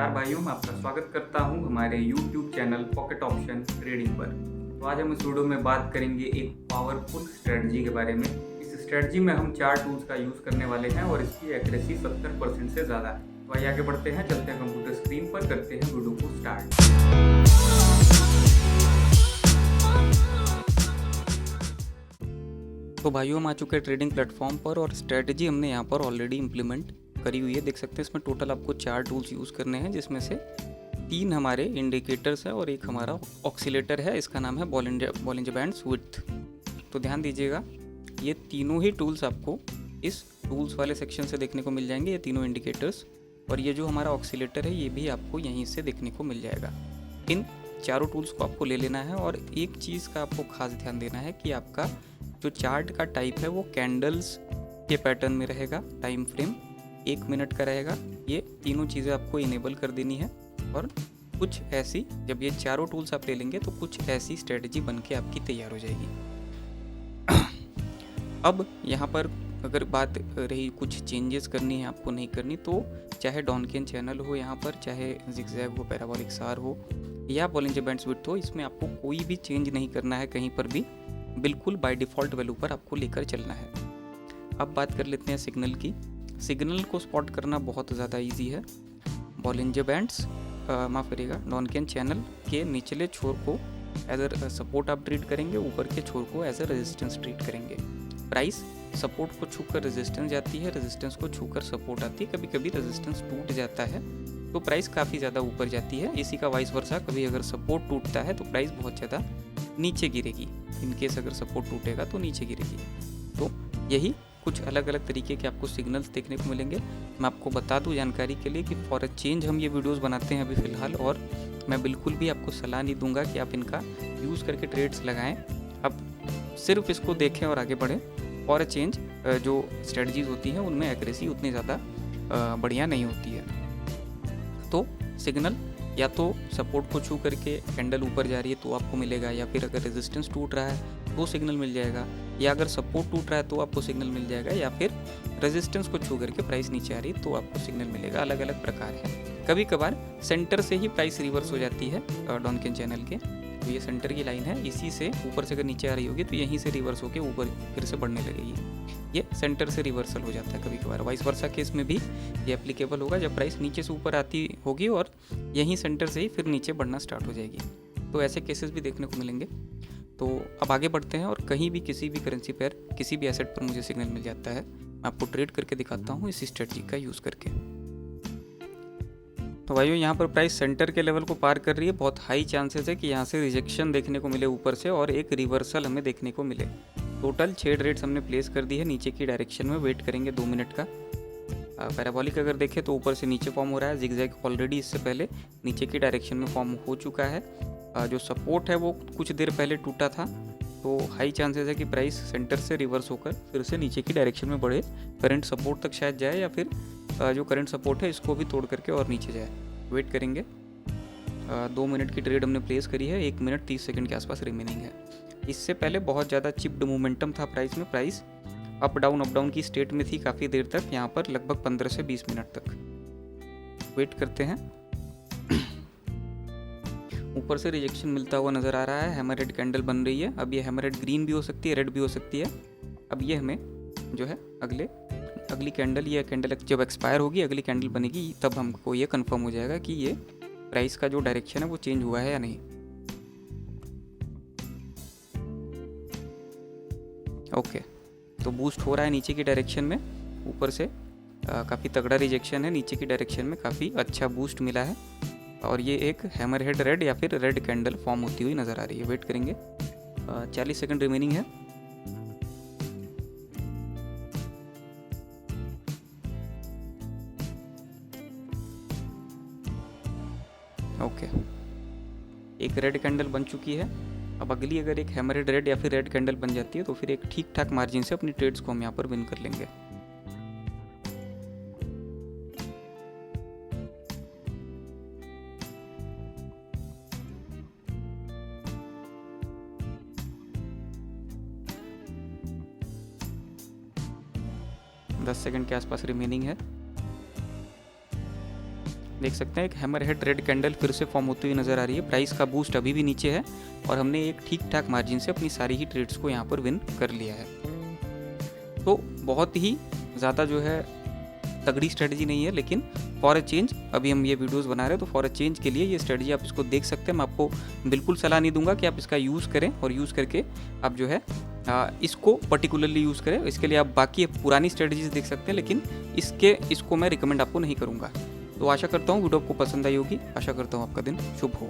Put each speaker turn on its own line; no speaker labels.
नमस्कार भाइयों, मैं आपका स्वागत करता हूं हमारे YouTube channel pocket option trading पर। तो आज हम इस वीडियो में बात करेंगे एक पावरफुल स्ट्रेटजी के बारे में। इस स्ट्रेटजी में हम 4 टूल्स का यूज़ करने वाले हैं और इसकी एक्यूरेसी 70% से ज़्यादा है। तो आइए आगे बढ़ते हैं, चलते हैं कंप्यूटर स्क्रीन पर, करते हैं वीडियो को स्टार्ट। तो भाइयों, हम आ चुके हैं ट्रेडिंग प्लेटफॉर्म पर और स्ट्रेटजी हमने यहाँ पर ऑलरेडी इम्प्लीमेंट करी हुई है। देख सकते हैं इसमें टोटल आपको 4 टूल्स यूज़ करने हैं, जिसमें से 3 हमारे इंडिकेटर्स है और एक हमारा ऑक्सीलेटर है। इसका नाम है बॉलिंजर बैंड्स विड्थ। तो ध्यान दीजिएगा, ये तीनों ही टूल्स आपको इस टूल्स वाले सेक्शन से देखने को मिल जाएंगे, ये तीनों इंडिकेटर्स। और ये जो हमारा ऑक्सीलेटर है, ये भी आपको यहीं से देखने को मिल जाएगा। इन चारों टूल्स को आपको ले लेना है और एक चीज़ का आपको खास ध्यान देना है कि आपका जो चार्ट का टाइप है वो कैंडल्स के पैटर्न में रहेगा। टाइम फ्रेम 1 मिनट का रहेगा। ये तीनों चीज़ें आपको इनेबल कर देनी है और कुछ ऐसी, जब ये चारों टूल्स आप ले लेंगे तो कुछ ऐसी स्ट्रेटजी बन के आपकी तैयार हो जाएगी। अब यहाँ पर अगर बात रही कुछ चेंजेस करनी है आपको, नहीं करनी, तो चाहे डॉनकिन चैनल हो यहाँ पर, चाहे जिगजैग हो, पैराबोलिक सार हो या बॉलिंजर बैंड्स विड्थ हो, इसमें आपको कोई भी चेंज नहीं करना है कहीं पर भी। बिल्कुल बाय डिफ़ॉल्ट वैल्यू पर आपको लेकर चलना है। अब बात कर लेते हैं सिग्नल की। सिग्नल को स्पॉट करना बहुत ज़्यादा इजी है। बॉलिंजर बैंड्स माफ़ करिएगा, डॉनकिन चैनल के निचले छोर को एज अ सपोर्ट आप ट्रीट करेंगे, ऊपर के छोर को एज अ रेजिस्टेंस ट्रीट करेंगे। प्राइस सपोर्ट को छूकर रेजिस्टेंस जाती है, रेजिस्टेंस को छूकर सपोर्ट आती है। कभी कभी रेजिस्टेंस टूट जाता है तो प्राइस काफ़ी ज़्यादा ऊपर जाती है। इसी का वाइस वर्सा, कभी अगर सपोर्ट टूटता है तो प्राइस बहुत ज़्यादा नीचे गिरेगी। इनकेस अगर सपोर्ट टूटेगा तो नीचे गिरेगी। तो यही कुछ अलग अलग तरीके के आपको सिग्नल्स देखने को मिलेंगे। मैं आपको बता दूं जानकारी के लिए कि फॉर अ चेंज हम ये वीडियोस बनाते हैं अभी फ़िलहाल, और मैं बिल्कुल भी आपको सलाह नहीं दूंगा कि आप इनका यूज़ करके ट्रेड्स लगाएं। अब सिर्फ इसको देखें और आगे बढ़ें। फॉर अ चेंज जो स्ट्रेटजीज होती हैं उनमें एक्यूरेसी उतनी ज़्यादा बढ़िया नहीं होती है। तो सिग्नल या तो सपोर्ट को छू करके कैंडल ऊपर जा रही है तो आपको मिलेगा, या फिर अगर रेजिस्टेंस टूट रहा है तो सिग्नल मिल जाएगा, या अगर सपोर्ट टूट रहा है तो आपको सिग्नल मिल जाएगा, या फिर रेजिस्टेंस को छू करके प्राइस नीचे आ रही है तो आपको सिग्नल मिलेगा। अलग अलग प्रकार है। कभी कभार सेंटर से ही प्राइस रिवर्स हो जाती है डॉनकिन चैनल के। तो ये सेंटर की लाइन है, इसी से ऊपर से अगर नीचे आ रही होगी तो यहीं से रिवर्स होकर ऊपर फिर से बढ़ने लगेगी। ये सेंटर से रिवर्सल हो जाता है कभी कभार। वाइस वर्सा केस में भी ये एप्लीकेबल होगा, जब प्राइस नीचे से ऊपर आती होगी और यहीं सेंटर से ही फिर नीचे बढ़ना स्टार्ट हो जाएगी। तो ऐसे केसेस भी देखने को मिलेंगे। तो अब आगे बढ़ते हैं और कहीं भी किसी भी करेंसी पेयर, किसी भी एसेट पर मुझे सिग्नल मिल जाता है, मैं आपको ट्रेड करके दिखाता हूँ इस स्ट्रेटजी का यूज़ करके। तो भाइयों, यहाँ पर प्राइस सेंटर के लेवल को पार कर रही है। बहुत हाई चांसेस है कि यहाँ से रिजेक्शन देखने को मिले ऊपर से और एक रिवर्सल हमें देखने को मिले। टोटल 6 ट्रेड्स हमने प्लेस कर दी है नीचे की डायरेक्शन में। वेट करेंगे 2 मिनट का। पैराबोलिक अगर देखें तो ऊपर से नीचे फॉर्म हो रहा है। जिगजैग ऑलरेडी इससे पहले नीचे की डायरेक्शन में फॉर्म हो चुका है। जो सपोर्ट है वो कुछ देर पहले टूटा था, तो हाई चांसेस है कि प्राइस सेंटर से रिवर्स होकर फिर से नीचे की डायरेक्शन में बढ़े, करंट सपोर्ट तक शायद जाए, या फिर जो करंट सपोर्ट है इसको भी तोड़ करके और नीचे जाए। वेट करेंगे। 2 मिनट की ट्रेड हमने प्लेस करी है। 1 मिनट 30 सेकंड के आसपास रिमेनिंग है। इससे पहले बहुत ज़्यादा चिप्ड मोमेंटम था प्राइस में। प्राइस अप डाउन की स्टेट में थी काफ़ी देर तक, यहाँ पर लगभग 15 से 20 मिनट तक। वेट करते हैं। ऊपर से रिजेक्शन मिलता हुआ नज़र आ रहा है। हैमरहेड कैंडल बन रही है। अब ये हैमरहेड ग्रीन भी हो सकती है, रेड भी हो सकती है। अब ये हमें जो है अगली कैंडल, ये कैंडल जब एक्सपायर होगी, अगली कैंडल बनेगी, तब हमको ये कंफर्म हो जाएगा कि ये प्राइस का जो डायरेक्शन है वो चेंज हुआ है या नहीं। ओके, तो बूस्ट हो रहा है नीचे की डायरेक्शन में। ऊपर से काफ़ी तगड़ा रिजेक्शन है, नीचे की डायरेक्शन में काफ़ी अच्छा बूस्ट मिला है और ये एक हैमरहेड रेड या फिर रेड कैंडल फॉर्म होती हुई नज़र आ रही है। वेट करेंगे। 40 सेकंड रिमेनिंग है। ओके, एक रेड कैंडल बन चुकी है। अब अगली अगर एक हैमरहेड रेड या फिर रेड कैंडल बन जाती है तो फिर एक ठीक ठाक मार्जिन से अपनी ट्रेड्स को हम यहाँ पर विन कर लेंगे। दस सेकंड के आसपास रिमेनिंग है। देख सकते हैं एक हैमर हेड रेड कैंडल फिर से फॉर्म होती हुई नज़र आ रही है। प्राइस का बूस्ट अभी भी नीचे है और हमने एक ठीक ठाक मार्जिन से अपनी सारी ही ट्रेड्स को यहाँ पर विन कर लिया है। तो बहुत ही ज़्यादा जो है तगड़ी स्ट्रेटजी नहीं है, लेकिन फॉर अ चेंज अभी हम ये वीडियोस बना रहे हैं, तो फॉर अ चेंज के लिए ये स्ट्रेटजी आप इसको देख सकते हैं। मैं आपको बिल्कुल सलाह नहीं दूंगा कि आप इसका यूज़ करें और यूज़ करके आप जो है इसको पर्टिकुलरली यूज़ करें। इसके लिए आप बाकी पुरानी स्ट्रेटजीज देख सकते हैं, लेकिन इसको मैं रिकमेंड आपको नहीं करूँगा। तो आशा करता हूँ वीडियो आपको पसंद आई होगी। आशा करता हूँ आपका दिन शुभ हो।